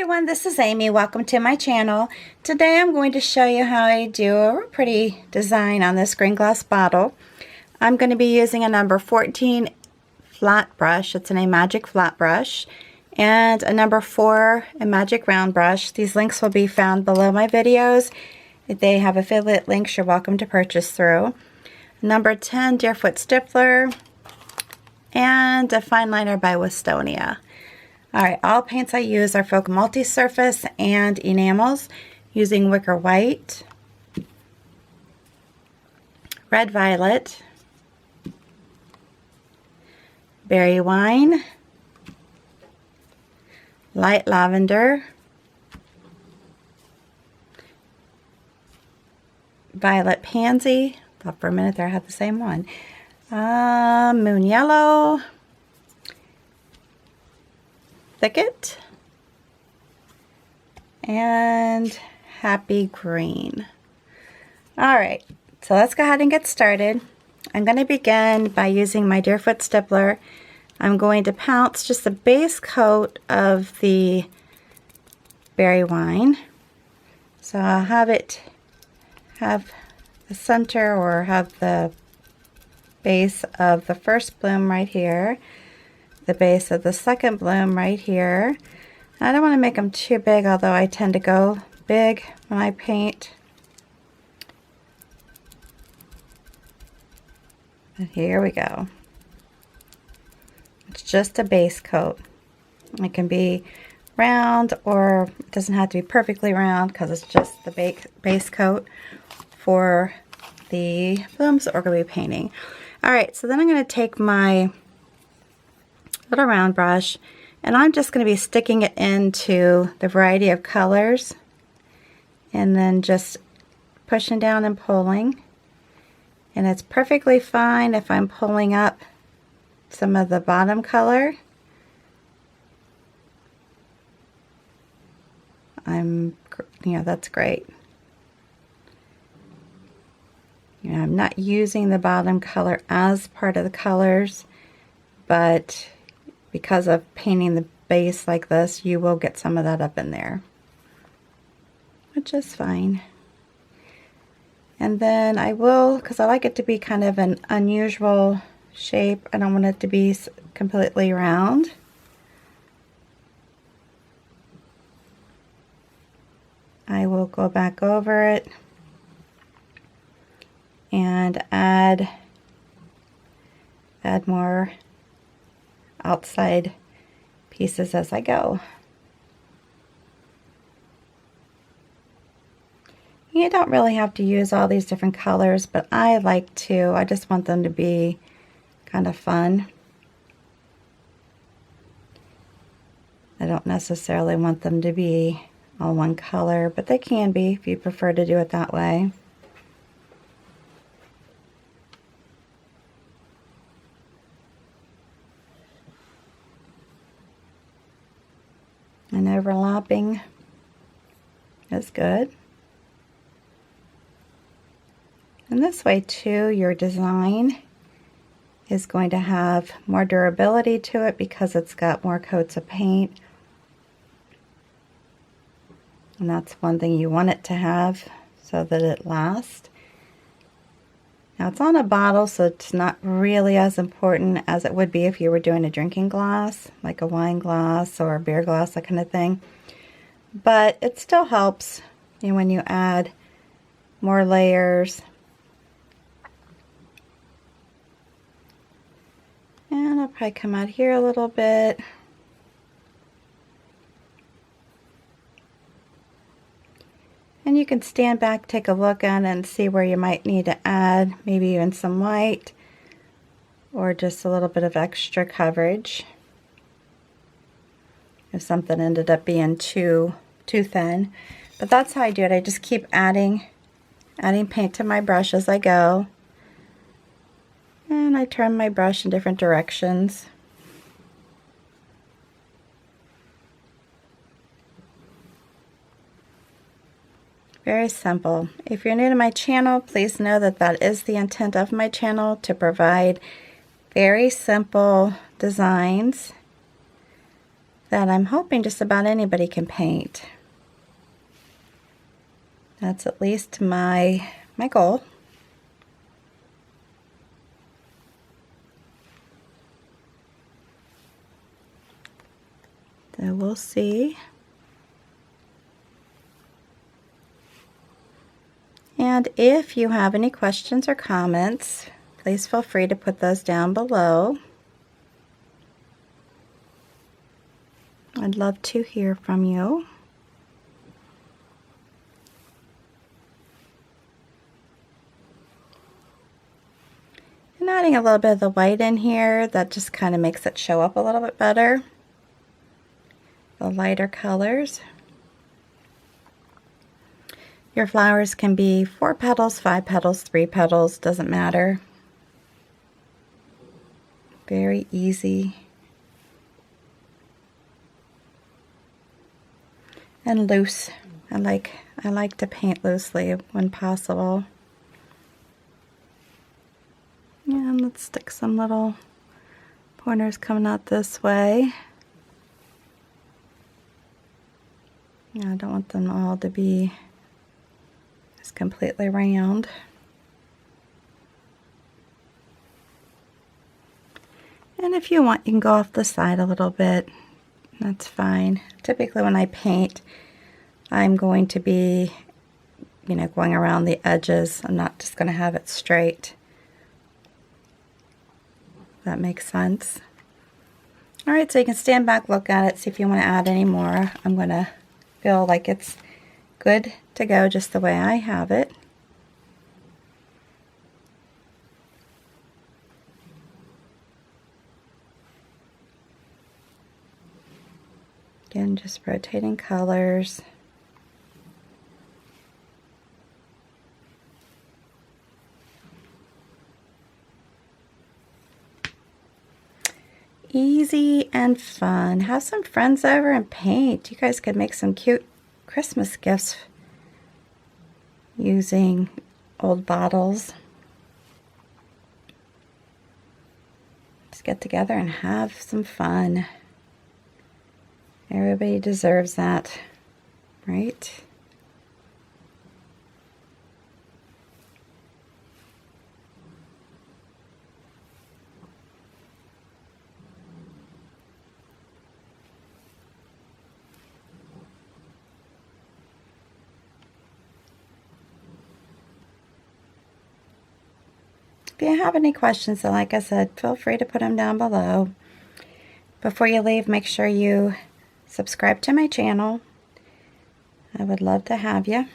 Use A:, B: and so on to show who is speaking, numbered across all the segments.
A: everyone, this is Amy. Welcome to my channel. Today I'm going to show you how I do a pretty design on this green glass bottle. I'm going to be using a number 14 flat brush. It's an Amagic flat brush, and a number 4 Amagic round brush. These links will be found below my videos. If they have affiliate links, you're welcome to purchase through. Number 10 Deerfoot Stippler, and a fine liner by Westonia. Alright, all paints I use are Folk Multi-Surface and enamels, using Wicker White, Red Violet, Berry Wine, Light Lavender, Violet Pansy. Thought for a minute there I had the same one. Moon Yellow, Thicket, and Happy Green. Alright, so let's go ahead and get started. I'm going to begin by using my Deerfoot Stippler. I'm going to pounce just the base coat of the berry wine. So I'll have the center, or have the base of the first bloom right here, the base of the second bloom right here. I don't want to make them too big, although I tend to go big when I paint. And here we go. It's just a base coat. It can be round, or it doesn't have to be perfectly round because it's just the base coat for the blooms that we're going to be painting. Alright, so then I'm going to take my little round brush, and I'm just going to be sticking it into the variety of colors, and then just pushing down and pulling. And it's perfectly fine if I'm pulling up some of the bottom color. That's great. I'm not using the bottom color as part of the colors, but because of painting the base like this, you will get some of that up in there, which is fine. And then I will, because I like it to be kind of an unusual shape, I don't want it to be completely round. I will go back over it and add more outside pieces as I go. You don't really have to use all these different colors, but I like to. I just want them to be kind of fun. I don't necessarily want them to be all one color, but they can be if you prefer to do it that way. And overlapping is good. And this way too, your design is going to have more durability to it because it's got more coats of paint. And that's one thing you want it to have, so that it lasts. Now it's on a bottle, so it's not really as important as it would be if you were doing a drinking glass, like a wine glass or a beer glass, that kind of thing. But it still helps, when you add more layers. And I'll probably come out here a little bit. And you can stand back, take a look at it, and see where you might need to add maybe even some white or just a little bit of extra coverage if something ended up being too thin. But that's how I do it. I just keep adding paint to my brush as I go. And I turn my brush in different directions. Very simple. If you're new to my channel, please know that that is the intent of my channel, to provide very simple designs that I'm hoping just about anybody can paint. That's at least my goal. So we'll see. And if you have any questions or comments, please feel free to put those down below. I'd love to hear from you. And adding a little bit of the white in here, that just kind of makes it show up a little bit better. The lighter colors. Your flowers can be 4 petals, 5 petals, 3 petals, doesn't matter. Very easy. And loose. I like to paint loosely when possible. And let's stick some little pointers coming out this way. Yeah, I don't want them all to be just completely round. And if you want, you can go off the side a little bit. That's fine. Typically when I paint, I'm going to be, going around the edges. I'm not just going to have it straight. That makes sense. All right, so you can stand back, look at it, see if you want to add any more. I'm going to feel like it's good to go just the way I have it. Again, just rotating colors. Easy and fun. Have some friends over and paint. You guys could make some cute Christmas gifts using old bottles. Just get together and have some fun. Everybody deserves that, right? If you have any questions, then like I said, feel free to put them down below. Before you leave, make sure you subscribe to my channel. I would love to have you.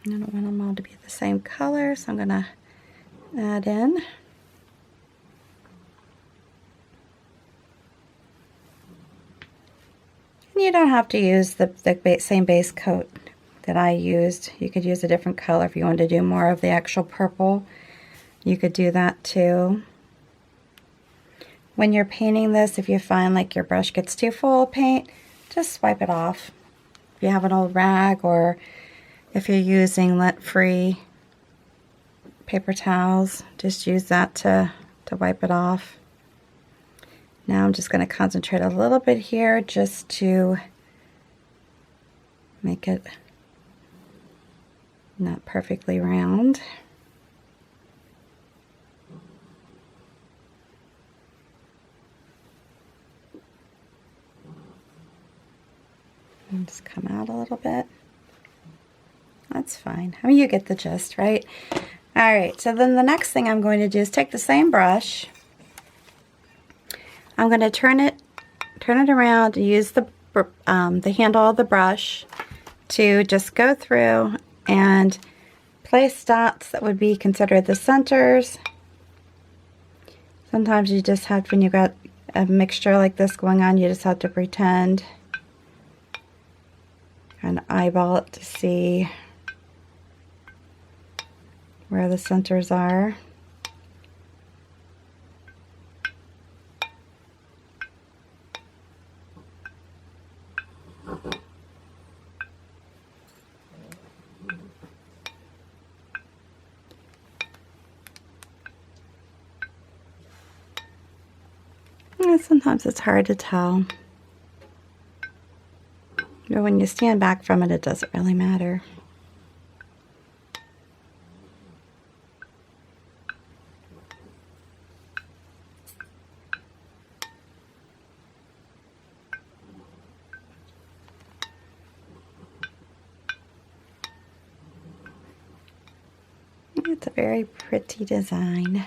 A: I don't want them all to be the same color, so I'm going to add in. And you don't have to use the same base coat that I used. You could use a different color if you wanted to do more of the actual purple. You could do that too. When you're painting this, if you find like your brush gets too full of paint, just wipe it off. If you have an old rag, or if you're using lint-free paper towels, just use that to wipe it off. Now I'm just going to concentrate a little bit here just to make it not perfectly round. And just come out a little bit. That's fine. I mean, you get the gist, right? All right, so then the next thing I'm going to do is take the same brush. I'm going to turn it around and use the handle of the brush to just go through and place dots that would be considered the centers. Sometimes you just have, when you've got a mixture like this going on, you just have to pretend and eyeball it to see where the centers are. Yeah, sometimes it's hard to tell. But when you stand back from it, it doesn't really matter. It's a very pretty design.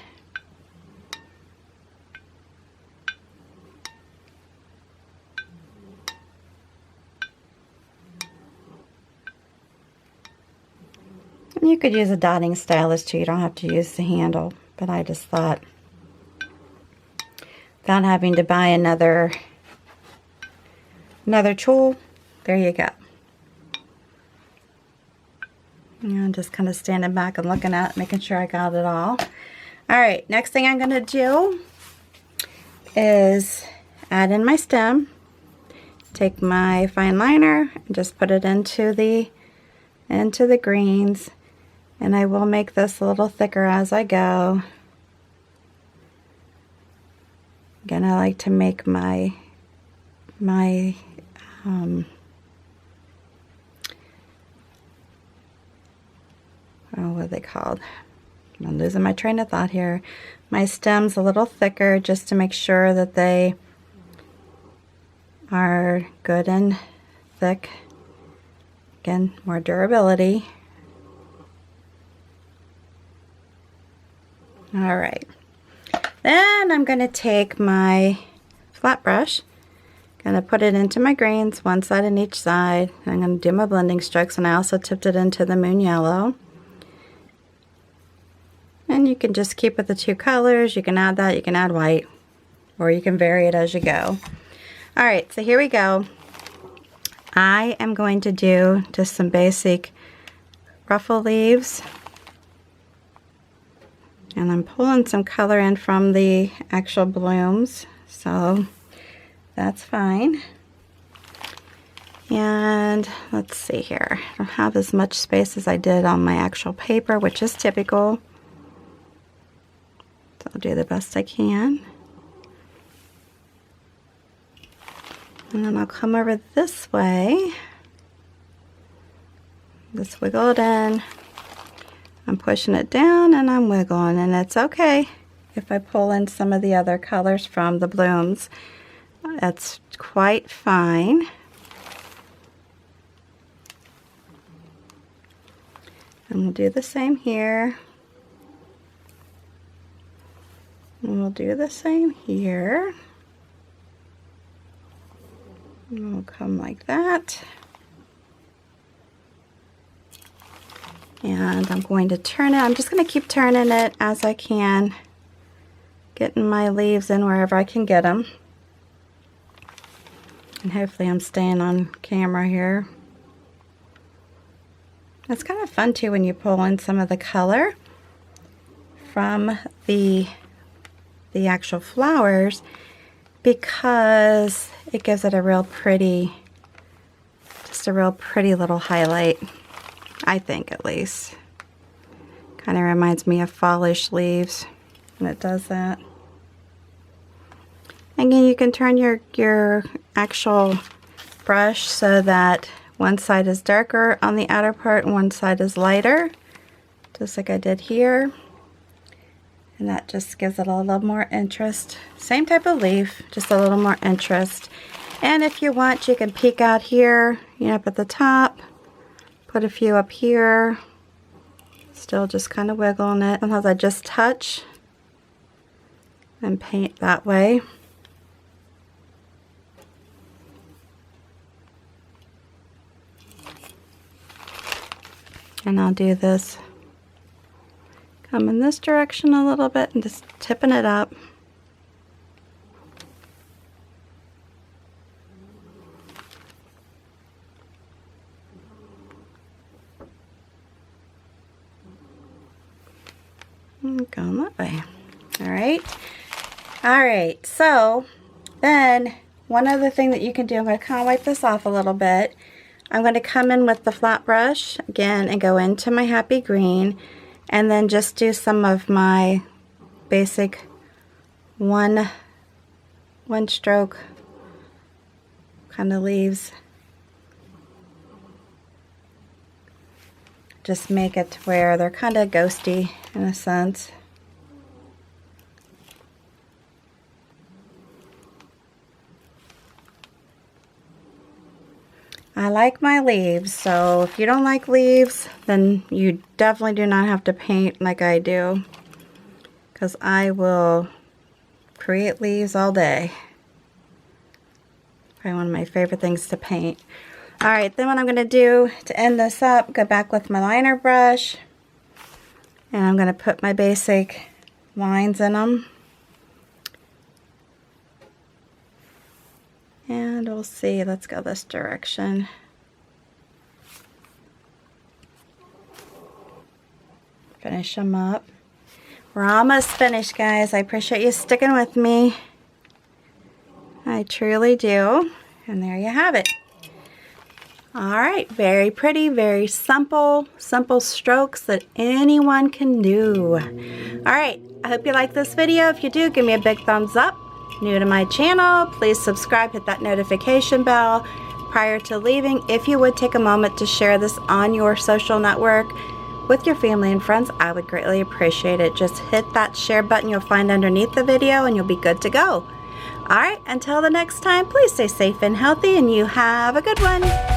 A: You could use a dotting stylus too. You don't have to use the handle, but I just thought, without having to buy another tool, there you go. And I'm just kind of standing back and looking at it, making sure I got it all. Alright, next thing I'm going to do is add in my stem. Take my fine liner and just put it into the greens. And I will make this a little thicker as I go. Again, I like to make my what are they called? I'm losing my train of thought here. My stems a little thicker just to make sure that they are good and thick. Again, more durability. All right. Then I'm going to take my flat brush, going to put it into my greens, one side on each side. I'm going to do my blending strokes, and I also tipped it into the moon yellow. And you can just keep with the two colors. You can add that, you can add white, or you can vary it as you go. All right, so here we go. I am going to do just some basic ruffle leaves. And I'm pulling some color in from the actual blooms, so that's fine. And let's see here. I don't have as much space as I did on my actual paper, which is typical. So I'll do the best I can. And then I'll come over this way. Just wiggle it in. I'm pushing it down and I'm wiggling, and it's okay if I pull in some of the other colors from the blooms. That's quite fine. And we'll do the same here. And we'll do the same here. And we'll come like that. And I'm going to turn it. I'm just going to keep turning it as I can, getting my leaves in wherever I can get them. And hopefully I'm staying on camera here. It's kind of fun too when you pull in some of the color from the actual flowers, because it gives it a real pretty, just a real pretty little highlight. I think, at least. Kind of reminds me of fallish leaves when it does that. Again, you can turn your actual brush so that one side is darker on the outer part and one side is lighter, just like I did here. And that just gives it a little more interest. Same type of leaf, just a little more interest. And if you want, you can peek out here, you know, up at the top. Put a few up here, still just kind of wiggling it. Sometimes I just touch and paint that way. And I'll do this, come in this direction a little bit and just tipping it up. Going that way. All right, so then one other thing that you can do, I'm going to kind of wipe this off a little bit. I'm going to come in with the flat brush again and go into my happy green, and then just do some of my basic one one stroke kind of leaves. Just make it to where they're kind of ghosty in a sense. I like my leaves, so if you don't like leaves, then you definitely do not have to paint like I do, because I will create leaves all day. Probably one of my favorite things to paint. Alright, then what I'm going to do to end this up, go back with my liner brush, and I'm going to put my basic lines in them. And we'll see, let's go this direction. Finish them up. We're almost finished, guys. I appreciate you sticking with me. I truly do. And there you have it. Alright, very pretty, very simple strokes that anyone can do. Alright, I hope you like this video. If you do, give me a big thumbs up. New to my channel, please subscribe, hit that notification bell. Prior to leaving, if you would take a moment to share this on your social network with your family and friends, I would greatly appreciate it. Just hit that share button you'll find underneath the video and you'll be good to go. Alright, until the next time, please stay safe and healthy, and you have a good one.